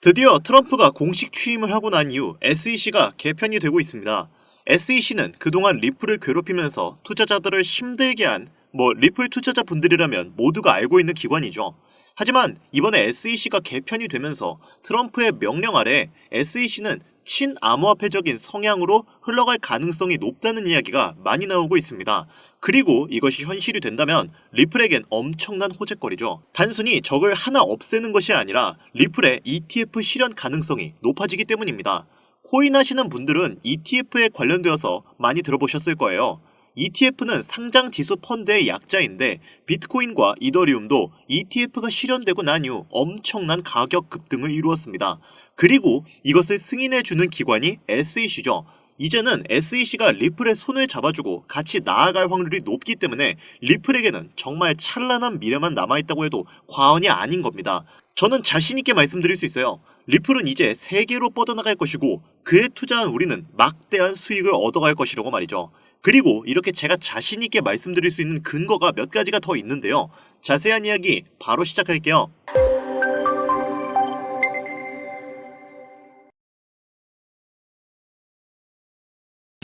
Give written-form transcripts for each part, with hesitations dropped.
드디어 트럼프가 공식 취임을 하고 난 이후 SEC가 개편이 되고 있습니다. SEC는 그동안 리플을 괴롭히면서 투자자들을 힘들게 한 리플 투자자분들이라면 모두가 알고 있는 기관이죠. 하지만 이번에 SEC가 개편이 되면서 트럼프의 명령 아래 SEC는 친암호화폐적인 성향으로 흘러갈 가능성이 높다는 이야기가 많이 나오고 있습니다. 그리고 이것이 현실이 된다면 리플에겐 엄청난 호재거리죠. 단순히 적을 하나 없애는 것이 아니라 리플의 ETF 실현 가능성이 높아지기 때문입니다. 코인 하시는 분들은 ETF에 관련되어서 많이 들어보셨을 거예요. ETF는 상장 지수 펀드의 약자인데 비트코인과 이더리움도 ETF가 실현되고 난 이후 엄청난 가격 급등을 이루었습니다. 그리고 이것을 승인해주는 기관이 SEC죠. 이제는 SEC가 리플의 손을 잡아주고 같이 나아갈 확률이 높기 때문에 리플에게는 정말 찬란한 미래만 남아있다고 해도 과언이 아닌 겁니다. 저는 자신있게 말씀드릴 수 있어요. 리플은 이제 세계로 뻗어나갈 것이고 그에 투자한 우리는 막대한 수익을 얻어갈 것이라고 말이죠. 그리고 이렇게 제가 자신있게 말씀드릴 수 있는 근거가 몇 가지가 더 있는데요. 자세한 이야기 바로 시작할게요.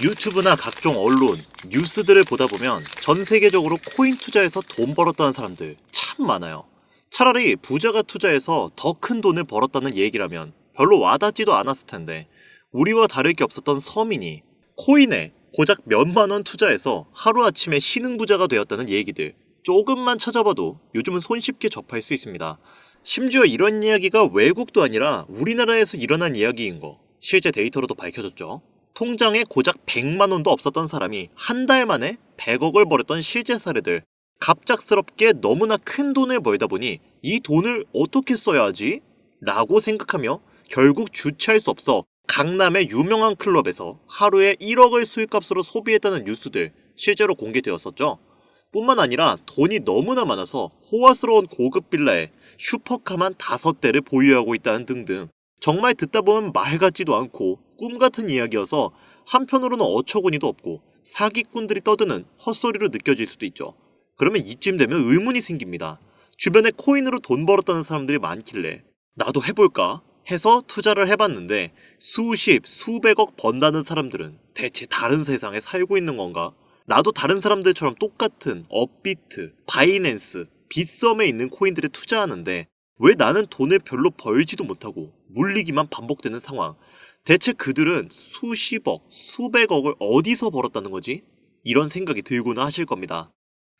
유튜브나 각종 언론, 뉴스들을 보다 보면 전 세계적으로 코인 투자해서 돈 벌었다는 사람들 참 많아요. 차라리 부자가 투자해서 더 큰 돈을 벌었다는 얘기라면 별로 와닿지도 않았을 텐데 우리와 다를 게 없었던 서민이 코인에 고작 몇만 원 투자해서 하루아침에 신흥부자가 되었다는 얘기들 조금만 찾아봐도 요즘은 손쉽게 접할 수 있습니다. 심지어 이런 이야기가 외국도 아니라 우리나라에서 일어난 이야기인 거 실제 데이터로도 밝혀졌죠. 통장에 고작 100만 원도 없었던 사람이 한 달 만에 100억을 벌였던 실제 사례들. 갑작스럽게 너무나 큰 돈을 벌다 보니 이 돈을 어떻게 써야 하지? 라고 생각하며 결국 주체할 수 없어 강남의 유명한 클럽에서 하루에 1억을 수익값으로 소비했다는 뉴스들 실제로 공개되었었죠. 뿐만 아니라 돈이 너무나 많아서 호화스러운 고급 빌라에 슈퍼카만 5대를 보유하고 있다는 등등 정말 듣다 보면 말 같지도 않고 꿈 같은 이야기여서 한편으로는 어처구니도 없고 사기꾼들이 떠드는 헛소리로 느껴질 수도 있죠. 그러면 이쯤 되면 의문이 생깁니다. 주변에 코인으로 돈 벌었다는 사람들이 많길래 나도 해볼까? 해서 투자를 해봤는데 수십, 수백억 번다는 사람들은 대체 다른 세상에 살고 있는 건가? 나도 다른 사람들처럼 똑같은 업비트, 바이낸스, 빗썸에 있는 코인들에 투자하는데 왜 나는 돈을 별로 벌지도 못하고 물리기만 반복되는 상황? 대체 그들은 수십억, 수백억을 어디서 벌었다는 거지? 이런 생각이 들고는 하실 겁니다.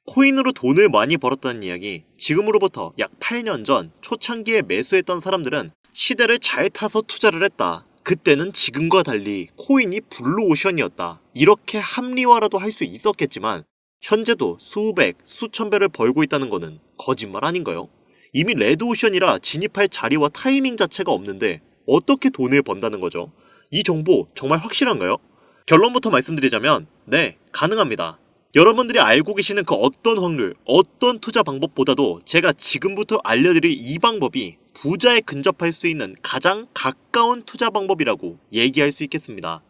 코인으로 돈을 많이 벌었다는 이야기, 지금으로부터 약 8년 전 초창기에 매수했던 사람들은 시대를 잘 타서 투자를 했다. 그때는 지금과 달리 코인이 블루오션이었다. 이렇게 합리화라도 할 수 있었겠지만 현재도 수백, 수천 배를 벌고 있다는 거는 거짓말 아닌가요? 이미 레드오션이라 진입할 자리와 타이밍 자체가 없는데 어떻게 돈을 번다는 거죠? 이 정보 정말 확실한가요? 결론부터 말씀드리자면 네, 가능합니다. 여러분들이 알고 계시는 그 어떤 확률, 어떤 투자 방법보다도 제가 지금부터 알려드릴 이 방법이 부자에 근접할 수 있는 가장 가까운 투자 방법이라고 얘기할 수 있겠습니다.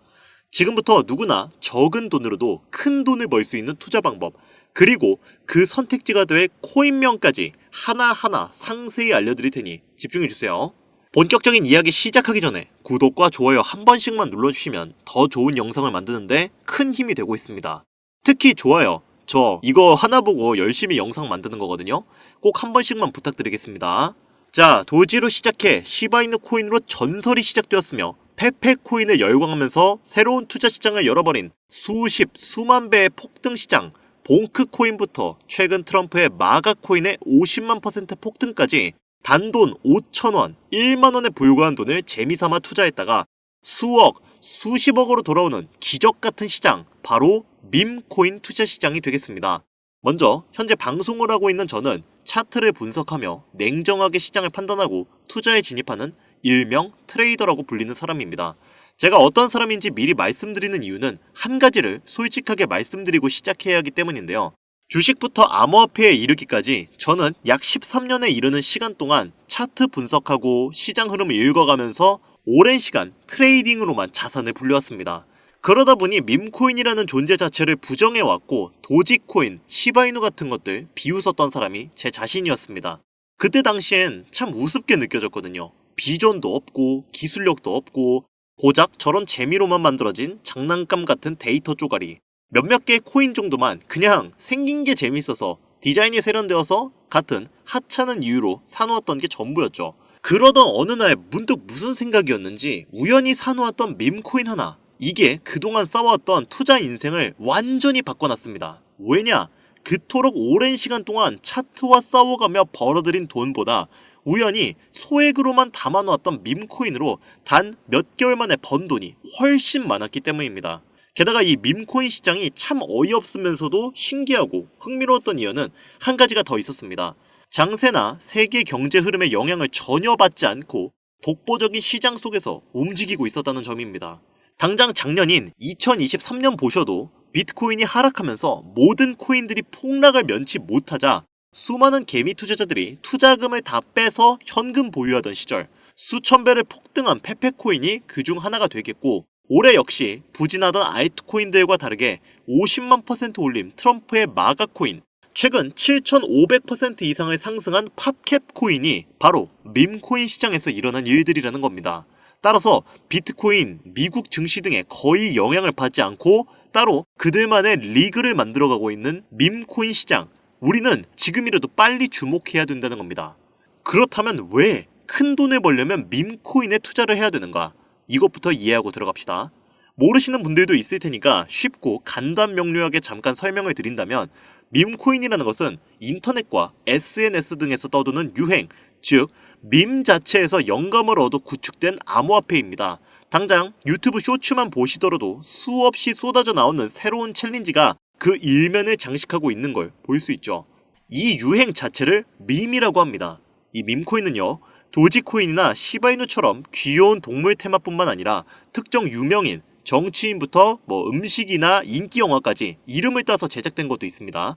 지금부터 누구나 적은 돈으로도 큰 돈을 벌 수 있는 투자 방법, 그리고 그 선택지가 될 코인명까지 하나하나 상세히 알려드릴 테니 집중해주세요. 본격적인 이야기 시작하기 전에 구독과 좋아요 한 번씩만 눌러주시면 더 좋은 영상을 만드는데 큰 힘이 되고 있습니다. 특히 좋아요, 저 이거 하나 보고 열심히 영상 만드는 거거든요. 꼭 한 번씩만 부탁드리겠습니다. 자, 도지로 시작해 시바이누 코인으로 전설이 시작되었으며 페페 코인을 열광하면서 새로운 투자 시장을 열어버린 수십, 수만 배의 폭등 시장 봉크 코인부터 최근 트럼프의 마가 코인의 50만 % 폭등까지 단돈 5,000원, 1만원에 불과한 돈을 재미삼아 투자했다가 수억, 수십억으로 돌아오는 기적같은 시장, 바로 밈코인 투자 시장이 되겠습니다. 먼저 현재 방송을 하고 있는 저는 차트를 분석하며 냉정하게 시장을 판단하고 투자에 진입하는 일명 트레이더라고 불리는 사람입니다. 제가 어떤 사람인지 미리 말씀드리는 이유는 한 가지를 솔직하게 말씀드리고 시작해야 하기 때문인데요. 주식부터 암호화폐에 이르기까지 저는 약 13년에 이르는 시간 동안 차트 분석하고 시장 흐름을 읽어가면서 오랜 시간 트레이딩으로만 자산을 불려왔습니다. 그러다 보니 밈코인이라는 존재 자체를 부정해왔고 도지코인, 시바이누 같은 것들 비웃었던 사람이 제 자신이었습니다. 그때 당시엔 참 우습게 느껴졌거든요. 비전도 없고 기술력도 없고 고작 저런 재미로만 만들어진 장난감 같은 데이터 쪼가리. 몇몇 개의 코인 정도만 그냥 생긴 게 재밌어서 디자인이 세련되어서 같은 하찮은 이유로 사놓았던 게 전부였죠. 그러던 어느 날 문득 무슨 생각이었는지 우연히 사놓았던 밈코인 하나, 이게 그동안 쌓아왔던 투자 인생을 완전히 바꿔놨습니다. 왜냐? 그토록 오랜 시간 동안 차트와 싸워가며 벌어들인 돈보다 우연히 소액으로만 담아놓았던 밈코인으로 단 몇 개월 만에 번 돈이 훨씬 많았기 때문입니다. 게다가 이 밈코인 시장이 참 어이없으면서도 신기하고 흥미로웠던 이유는 한 가지가 더 있었습니다. 장세나 세계 경제 흐름의 영향을 전혀 받지 않고 독보적인 시장 속에서 움직이고 있었다는 점입니다. 당장 작년인 2023년 보셔도 비트코인이 하락하면서 모든 코인들이 폭락을 면치 못하자 수많은 개미 투자자들이 투자금을 다 빼서 현금 보유하던 시절, 수천 배를 폭등한 페페코인이 그중 하나가 되겠고, 올해 역시 부진하던 알트코인들과 다르게 50만 % 올림 트럼프의 마가 코인, 최근 7,500% 이상을 상승한 팝캡 코인이 바로 밈코인 시장에서 일어난 일들이라는 겁니다. 따라서 비트코인, 미국 증시 등에 거의 영향을 받지 않고 따로 그들만의 리그를 만들어가고 있는 밈코인 시장, 우리는 지금이라도 빨리 주목해야 된다는 겁니다. 그렇다면 왜 큰 돈을 벌려면 밈코인에 투자를 해야 되는가? 이것부터 이해하고 들어갑시다. 모르시는 분들도 있을 테니까 쉽고 간단 명료하게 잠깐 설명을 드린다면, 밈코인이라는 것은 인터넷과 SNS 등에서 떠도는 유행, 즉 밈 자체에서 영감을 얻어 구축된 암호화폐입니다. 당장 유튜브 쇼츠만 보시더라도 수없이 쏟아져 나오는 새로운 챌린지가 그 일면을 장식하고 있는 걸 볼 수 있죠. 이 유행 자체를 밈이라고 합니다. 이 밈코인은요, 도지코인이나 시바이누처럼 귀여운 동물 테마뿐만 아니라 특정 유명인, 정치인부터 음식이나 인기 영화까지 이름을 따서 제작된 것도 있습니다.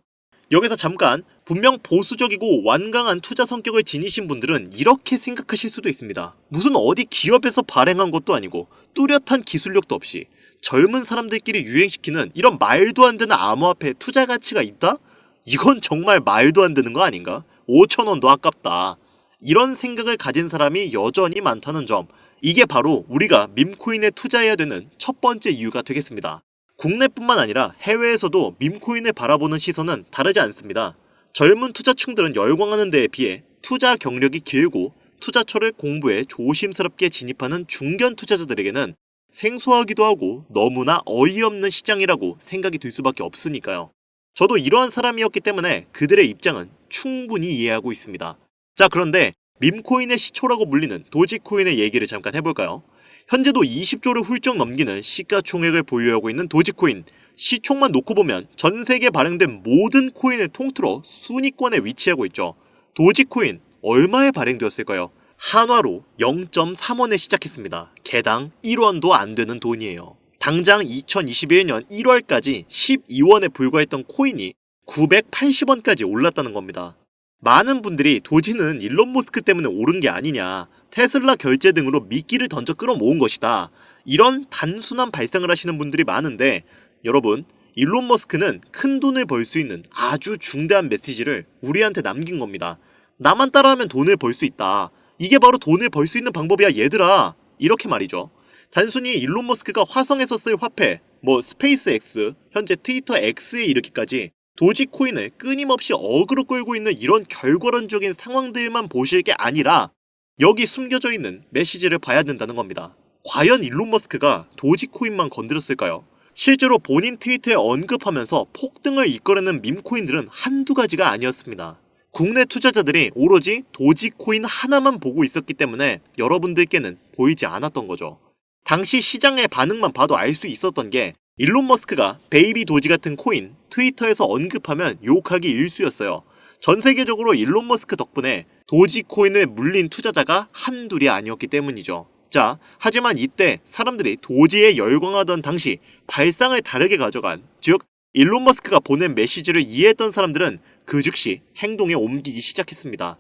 여기서 잠깐, 분명 보수적이고 완강한 투자 성격을 지니신 분들은 이렇게 생각하실 수도 있습니다. 무슨 어디 기업에서 발행한 것도 아니고 뚜렷한 기술력도 없이 젊은 사람들끼리 유행시키는 이런 말도 안 되는 암호화폐에 투자 가치가 있다? 이건 정말 말도 안 되는 거 아닌가? 5,000원도 아깝다. 이런 생각을 가진 사람이 여전히 많다는 점, 이게 바로 우리가 밈코인에 투자해야 되는 첫 번째 이유가 되겠습니다. 국내뿐만 아니라 해외에서도 밈코인을 바라보는 시선은 다르지 않습니다. 젊은 투자층들은 열광하는 데에 비해 투자 경력이 길고 투자처를 공부해 조심스럽게 진입하는 중견 투자자들에게는 생소하기도 하고 너무나 어이없는 시장이라고 생각이 들 수밖에 없으니까요. 저도 이러한 사람이었기 때문에 그들의 입장은 충분히 이해하고 있습니다. 자, 그런데 밈코인의 시초라고 불리는 도지코인의 얘기를 잠깐 해볼까요? 현재도 20조를 훌쩍 넘기는 시가총액을 보유하고 있는 도지코인, 시총만 놓고 보면 전 세계에 발행된 모든 코인을 통틀어 순위권에 위치하고 있죠. 도지코인 얼마에 발행되었을까요? 한화로 0.3원에 시작했습니다. 개당 1원도 안 되는 돈이에요. 당장 2021년 1월까지 12원에 불과했던 코인이 980원까지 올랐다는 겁니다. 많은 분들이 도지는 일론 머스크 때문에 오른 게 아니냐, 테슬라 결제 등으로 미끼를 던져 끌어모은 것이다, 이런 단순한 발상을 하시는 분들이 많은데, 여러분, 일론 머스크는 큰 돈을 벌 수 있는 아주 중대한 메시지를 우리한테 남긴 겁니다. 나만 따라하면 돈을 벌 수 있다. 이게 바로 돈을 벌 수 있는 방법이야 얘들아. 이렇게 말이죠. 단순히 일론 머스크가 화성에서 쓸 화폐, 스페이스 X, 현재 트위터 X에 이르기까지 도지코인을 끊임없이 어그로 끌고 있는 이런 결과론적인 상황들만 보실 게 아니라 여기 숨겨져 있는 메시지를 봐야 된다는 겁니다. 과연 일론 머스크가 도지코인만 건드렸을까요? 실제로 본인 트위터에 언급하면서 폭등을 이끌어낸 밈코인들은 한두 가지가 아니었습니다. 국내 투자자들이 오로지 도지코인 하나만 보고 있었기 때문에 여러분들께는 보이지 않았던 거죠. 당시 시장의 반응만 봐도 알 수 있었던 게, 일론 머스크가 베이비 도지 같은 코인 트위터에서 언급하면 욕하기 일쑤였어요. 전 세계적으로 일론 머스크 덕분에 도지코인을 물린 투자자가 한둘이 아니었기 때문이죠. 자, 하지만 이때 사람들이 도지에 열광하던 당시 발상을 다르게 가져간, 즉 일론 머스크가 보낸 메시지를 이해했던 사람들은 그 즉시 행동에 옮기기 시작했습니다.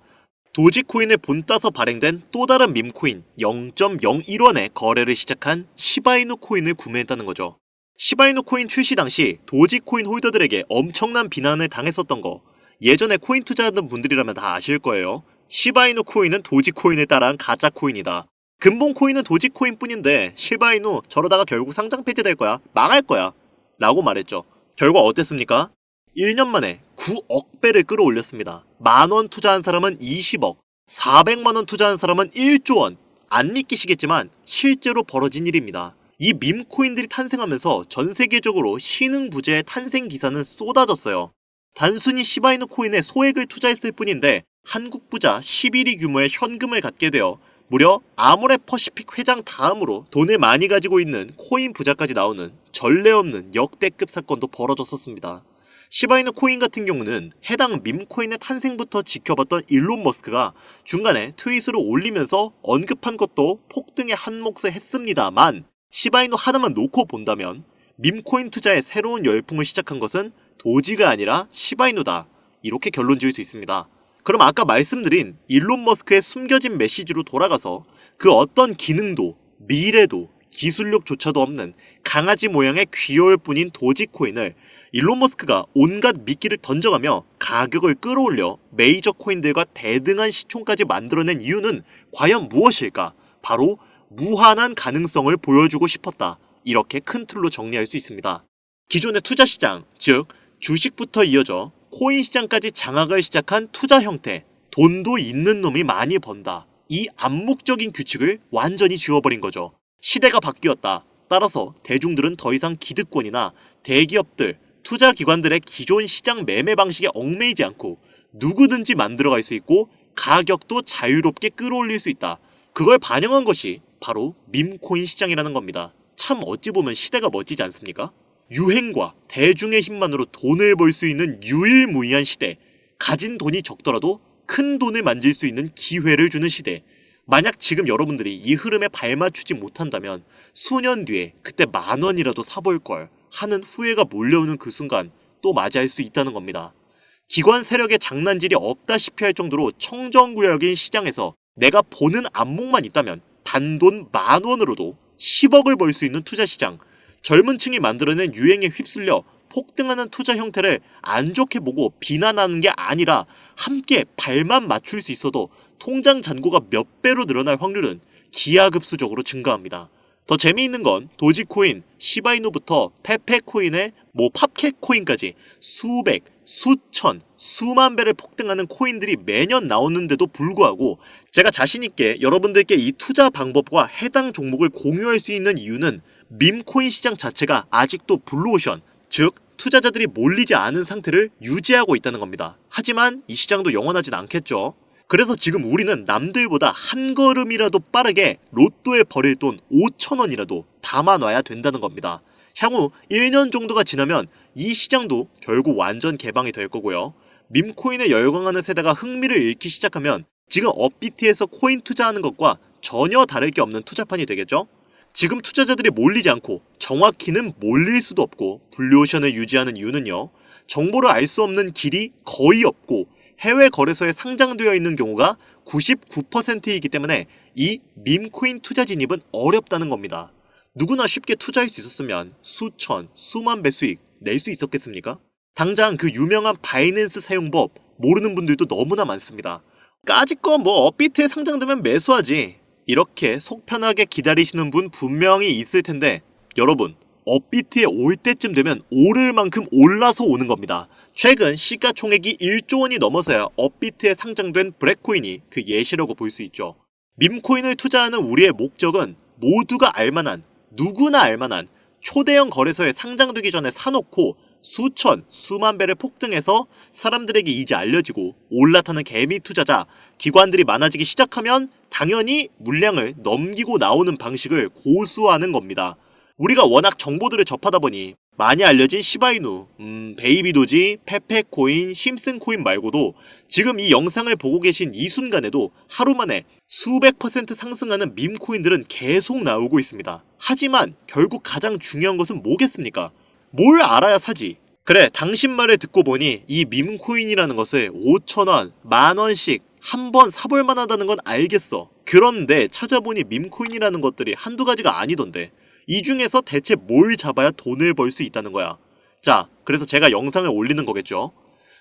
도지코인을 본따서 발행된 또 다른 밈코인 0.01원에 거래를 시작한 시바이누 코인을 구매했다는 거죠. 시바이누 코인 출시 당시 도지코인 홀더들에게 엄청난 비난을 당했었던 거, 예전에 코인 투자하던 분들이라면 다 아실 거예요. 시바이누 코인은 도지코인을 따라한 가짜 코인이다. 근본 코인은 도지코인 뿐인데 시바이누 저러다가 결국 상장 폐지될 거야. 망할 거야. 라고 말했죠. 결과 어땠습니까? 1년 만에 9억 배를 끌어올렸습니다. 만원 투자한 사람은 20억, 400만원 투자한 사람은 1조 원. 안 믿기시겠지만 실제로 벌어진 일입니다. 이 밈코인들이 탄생하면서 전 세계적으로 신흥부재의 탄생 기사는 쏟아졌어요. 단순히 시바이누 코인에 소액을 투자했을 뿐인데 한국 부자 11위 규모의 현금을 갖게 되어 무려 아모레 퍼시픽 회장 다음으로 돈을 많이 가지고 있는 코인 부자까지 나오는 전례 없는 역대급 사건도 벌어졌었습니다. 시바이누 코인 같은 경우는 해당 밈코인의 탄생부터 지켜봤던 일론 머스크가 중간에 트윗으로 올리면서 언급한 것도 폭등의 한 몫을 했습니다만 시바이누 하나만 놓고 본다면 밈코인 투자의 새로운 열풍을 시작한 것은 도지가 아니라 시바이누다. 이렇게 결론 지을 수 있습니다. 그럼 아까 말씀드린 일론 머스크의 숨겨진 메시지로 돌아가서 그 어떤 기능도 미래도 기술력조차도 없는 강아지 모양의 귀여울 뿐인 도지코인을 일론 머스크가 온갖 미끼를 던져가며 가격을 끌어올려 메이저 코인들과 대등한 시총까지 만들어낸 이유는 과연 무엇일까? 바로 무한한 가능성을 보여주고 싶었다. 이렇게 큰 틀로 정리할 수 있습니다. 기존의 투자 시장, 즉 주식부터 이어져 코인 시장까지 장악을 시작한 투자 형태, 돈도 있는 놈이 많이 번다. 이 암묵적인 규칙을 완전히 지워버린 거죠. 시대가 바뀌었다. 따라서 대중들은 더 이상 기득권이나 대기업들, 투자기관들의 기존 시장 매매 방식에 얽매이지 않고 누구든지 만들어갈 수 있고 가격도 자유롭게 끌어올릴 수 있다. 그걸 반영한 것이 바로 밈코인 시장이라는 겁니다. 참 어찌 보면 시대가 멋지지 않습니까? 유행과 대중의 힘만으로 돈을 벌 수 있는 유일무이한 시대. 가진 돈이 적더라도 큰 돈을 만질 수 있는 기회를 주는 시대. 만약 지금 여러분들이 이 흐름에 발맞추지 못한다면 수년 뒤에 그때 10,000원이라도 사볼 걸 하는 후회가 몰려오는 그 순간 또 맞이할 수 있다는 겁니다. 기관 세력의 장난질이 없다시피 할 정도로 청정구역인 시장에서 내가 보는 안목만 있다면 단돈 10,000원으로도 10억을 벌 수 있는 투자시장, 젊은 층이 만들어낸 유행에 휩쓸려 폭등하는 투자 형태를 안 좋게 보고 비난하는 게 아니라 함께 발만 맞출 수 있어도 통장 잔고가 몇 배로 늘어날 확률은 기하급수적으로 증가합니다. 더 재미있는 건 도지코인, 시바이누부터 페페코인의 팝캣코인까지 수백, 수천, 수만 배를 폭등하는 코인들이 매년 나오는데도 불구하고 제가 자신있게 여러분들께 이 투자 방법과 해당 종목을 공유할 수 있는 이유는 밈코인 시장 자체가 아직도 블루오션, 즉 투자자들이 몰리지 않은 상태를 유지하고 있다는 겁니다. 하지만 이 시장도 영원하진 않겠죠. 그래서 지금 우리는 남들보다 한 걸음이라도 빠르게 로또에 버릴 돈 5,000원이라도 담아놔야 된다는 겁니다. 향후 1년 정도가 지나면 이 시장도 결국 완전 개방이 될 거고요. 밈코인에 열광하는 세대가 흥미를 잃기 시작하면 지금 업비트에서 코인 투자하는 것과 전혀 다를 게 없는 투자판이 되겠죠? 지금 투자자들이 몰리지 않고 정확히는 몰릴 수도 없고 블루오션을 유지하는 이유는요. 정보를 알 수 없는 길이 거의 없고 해외 거래소에 상장되어 있는 경우가 99%이기 때문에 이 밈코인 투자 진입은 어렵다는 겁니다. 누구나 쉽게 투자할 수 있었으면 수천, 수만 배 수익 낼 수 있었겠습니까? 당장 그 유명한 바이낸스 사용법 모르는 분들도 너무나 많습니다. 까짓거 업비트에 상장되면 매수하지. 이렇게 속 편하게 기다리시는 분 분명히 있을 텐데 여러분, 업비트에 올 때쯤 되면 오를 만큼 올라서 오는 겁니다. 최근 시가총액이 1조 원이 넘어서야 업비트에 상장된 브렉코인이 그 예시라고 볼 수 있죠. 밈코인을 투자하는 우리의 목적은 모두가 알만한, 누구나 알만한 초대형 거래소에 상장되기 전에 사놓고 수천, 수만 배를 폭등해서 사람들에게 이제 알려지고 올라타는 개미 투자자, 기관들이 많아지기 시작하면 당연히 물량을 넘기고 나오는 방식을 고수하는 겁니다. 우리가 워낙 정보들을 접하다 보니 많이 알려진 시바이누, 베이비도지, 페페코인, 심슨코인 말고도 지금 이 영상을 보고 계신 이 순간에도 하루 만에 수백 % 상승하는 밈코인들은 계속 나오고 있습니다. 하지만 결국 가장 중요한 것은 뭐겠습니까? 뭘 알아야 사지. 그래, 당신 말을 듣고 보니 이 밈코인이라는 것을 5,000원, 10,000원씩 한 번 사볼 만하다는 건 알겠어. 그런데 찾아보니 밈코인이라는 것들이 한두 가지가 아니던데 이 중에서 대체 뭘 잡아야 돈을 벌 수 있다는 거야. 자, 그래서 제가 영상을 올리는 거겠죠.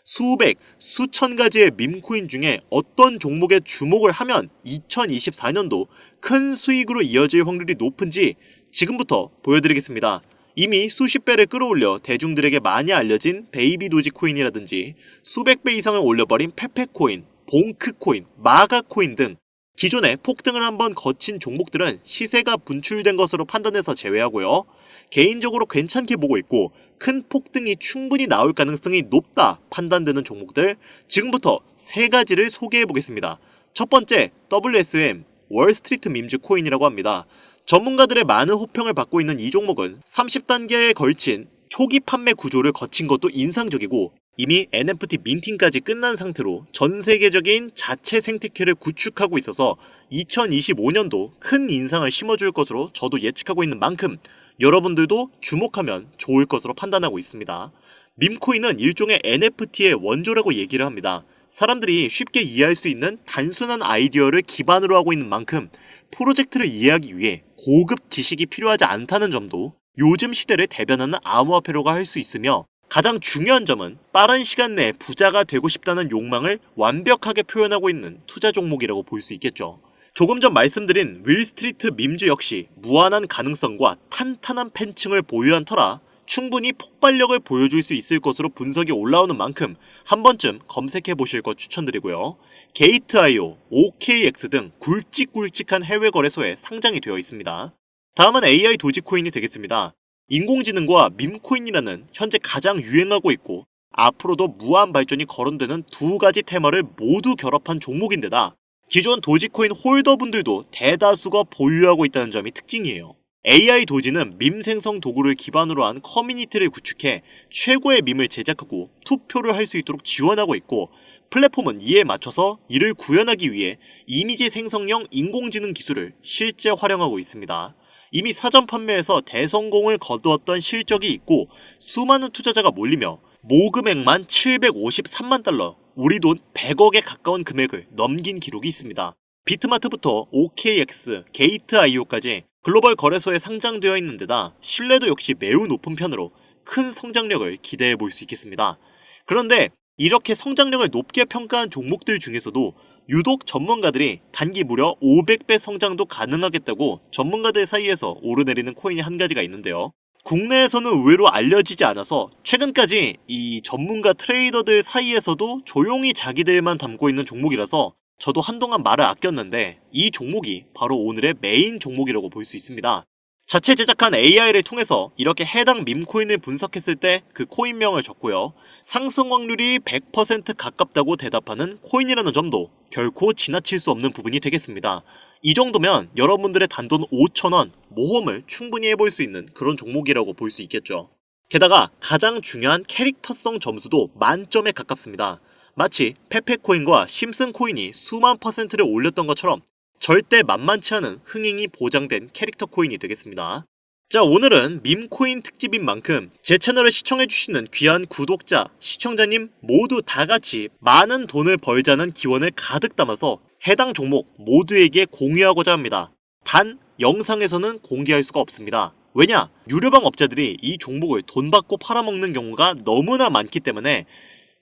수백, 수천 가지의 밈코인 중에 어떤 종목에 주목을 하면 2024년도 큰 수익으로 이어질 확률이 높은지 지금부터 보여드리겠습니다. 이미 수십 배를 끌어올려 대중들에게 많이 알려진 베이비 도지코인이라든지 수백 배 이상을 올려버린 페페코인, 봉크코인, 마가코인 등 기존에 폭등을 한번 거친 종목들은 시세가 분출된 것으로 판단해서 제외하고요. 개인적으로 괜찮게 보고 있고 큰 폭등이 충분히 나올 가능성이 높다 판단되는 종목들 지금부터 세 가지를 소개해 보겠습니다. 첫 번째, WSM, 월스트리트 밈즈 코인이라고 합니다. 전문가들의 많은 호평을 받고 있는 이 종목은 30단계에 걸친 초기 판매 구조를 거친 것도 인상적이고 이미 NFT 민팅까지 끝난 상태로 전 세계적인 자체 생태계를 구축하고 있어서 2025년도 큰 인상을 심어줄 것으로 저도 예측하고 있는 만큼 여러분들도 주목하면 좋을 것으로 판단하고 있습니다. 밈코인은 일종의 NFT의 원조라고 얘기를 합니다. 사람들이 쉽게 이해할 수 있는 단순한 아이디어를 기반으로 하고 있는 만큼 프로젝트를 이해하기 위해 고급 지식이 필요하지 않다는 점도 요즘 시대를 대변하는 암호화폐로가 할 수 있으며 가장 중요한 점은 빠른 시간 내에 부자가 되고 싶다는 욕망을 완벽하게 표현하고 있는 투자 종목이라고 볼 수 있겠죠. 조금 전 말씀드린 윌스트리트 밈즈 역시 무한한 가능성과 탄탄한 팬층을 보유한 터라 충분히 폭발력을 보여줄 수 있을 것으로 분석이 올라오는 만큼 한 번쯤 검색해 보실 것 추천드리고요. 게이트.io, OKX 등 굵직굵직한 해외 거래소에 상장이 되어 있습니다. 다음은 AI 도지코인이 되겠습니다. 인공지능과 밈코인이라는 현재 가장 유행하고 있고 앞으로도 무한 발전이 거론되는 두 가지 테마를 모두 결합한 종목인데다 기존 도지코인 홀더분들도 대다수가 보유하고 있다는 점이 특징이에요. AI 도지는 밈 생성 도구를 기반으로 한 커뮤니티를 구축해 최고의 밈을 제작하고 투표를 할 수 있도록 지원하고 있고 플랫폼은 이에 맞춰서 이를 구현하기 위해 이미지 생성형 인공지능 기술을 실제 활용하고 있습니다. 이미 사전 판매에서 대성공을 거두었던 실적이 있고 수많은 투자자가 몰리며 모금액만 753만 달러, 우리 돈 100억에 가까운 금액을 넘긴 기록이 있습니다. 비트마트부터 OKX, 게이트.io까지 글로벌 거래소에 상장되어 있는 데다 신뢰도 역시 매우 높은 편으로 큰 성장력을 기대해 볼 수 있겠습니다. 그런데 이렇게 성장력을 높게 평가한 종목들 중에서도 유독 전문가들이 단기 무려 500배 성장도 가능하겠다고 전문가들 사이에서 오르내리는 코인이 한 가지가 있는데요. 국내에서는 의외로 알려지지 않아서 최근까지 이 전문가 트레이더들 사이에서도 조용히 자기들만 담고 있는 종목이라서 저도 한동안 말을 아꼈는데 이 종목이 바로 오늘의 메인 종목이라고 볼 수 있습니다. 자체 제작한 AI를 통해서 이렇게 해당 밈코인을 분석했을 때 그 코인명을 적고요. 상승 확률이 100% 가깝다고 대답하는 코인이라는 점도 결코 지나칠 수 없는 부분이 되겠습니다. 이 정도면 여러분들의 단돈 5,000원 모험을 충분히 해볼 수 있는 그런 종목이라고 볼 수 있겠죠. 게다가 가장 중요한 캐릭터성 점수도 만점에 가깝습니다. 마치 페페코인과 심슨코인이 수만 퍼센트를 올렸던 것처럼 절대 만만치 않은 흥행이 보장된 캐릭터 코인이 되겠습니다. 자, 오늘은 밈코인 특집인 만큼 제 채널을 시청해주시는 귀한 구독자, 시청자님 모두 다같이 많은 돈을 벌자는 기원을 가득 담아서 해당 종목 모두에게 공유하고자 합니다. 단 영상에서는 공개할 수가 없습니다. 왜냐? 유료방 업자들이 이 종목을 돈 받고 팔아먹는 경우가 너무나 많기 때문에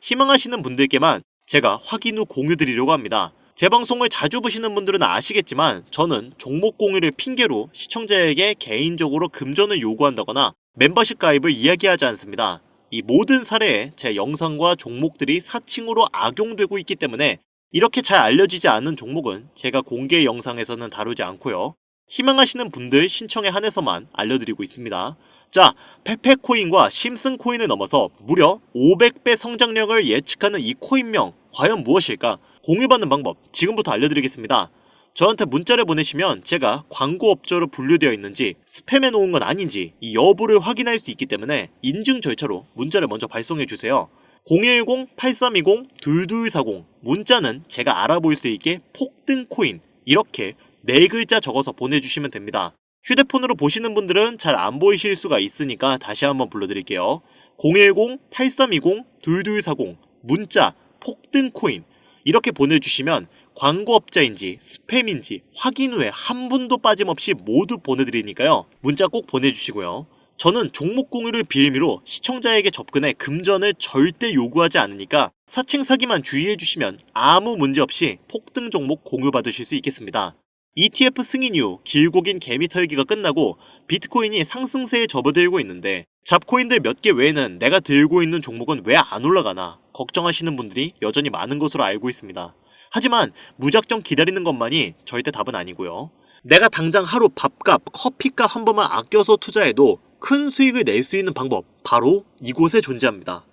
희망하시는 분들께만 제가 확인 후 공유드리려고 합니다. 제 방송을 자주 보시는 분들은 아시겠지만 저는 종목 공유를 핑계로 시청자에게 개인적으로 금전을 요구한다거나 멤버십 가입을 이야기하지 않습니다. 이 모든 사례에 제 영상과 종목들이 사칭으로 악용되고 있기 때문에 이렇게 잘 알려지지 않은 종목은 제가 공개 영상에서는 다루지 않고요. 희망하시는 분들 신청에 한해서만 알려드리고 있습니다. 자, 페페코인과 심슨코인을 넘어서 무려 500배 성장력을 예측하는 이 코인명 과연 무엇일까? 공유받는 방법 지금부터 알려드리겠습니다. 저한테 문자를 보내시면 제가 광고업자로 분류되어 있는지 스팸해 놓은 건 아닌지 이 여부를 확인할 수 있기 때문에 인증 절차로 문자를 먼저 발송해주세요. 010-8320-2240 문자는 제가 알아볼 수 있게 폭등코인 이렇게 4글자 적어서 보내주시면 됩니다. 휴대폰으로 보시는 분들은 잘 안 보이실 수가 있으니까 다시 한번 불러드릴게요. 010-8320-2240 문자 폭등코인 이렇게 보내주시면 광고업자인지 스팸인지 확인 후에 한 분도 빠짐없이 모두 보내드리니까요. 문자 꼭 보내주시고요. 저는 종목 공유를 빌미로 시청자에게 접근해 금전을 절대 요구하지 않으니까 사칭 사기만 주의해주시면 아무 문제 없이 폭등 종목 공유받으실 수 있겠습니다. ETF 승인 이후 길고 긴 개미 털기가 끝나고 비트코인이 상승세에 접어들고 있는데 잡코인들 몇 개 외에는 내가 들고 있는 종목은 왜 안 올라가나 걱정하시는 분들이 여전히 많은 것으로 알고 있습니다. 하지만 무작정 기다리는 것만이 절대 답은 아니고요. 내가 당장 하루 밥값, 커피값 한 번만 아껴서 투자해도 큰 수익을 낼 수 있는 방법 바로 이곳에 존재합니다.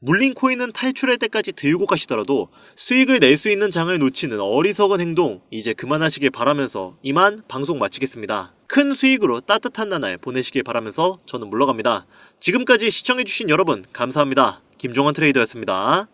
물린 코인은 탈출할 때까지 들고 가시더라도 수익을 낼 수 있는 장을 놓치는 어리석은 행동 이제 그만하시길 바라면서 이만 방송 마치겠습니다. 큰 수익으로 따뜻한 나날 보내시길 바라면서 저는 물러갑니다. 지금까지 시청해주신 여러분 감사합니다. 김종환 트레이더였습니다.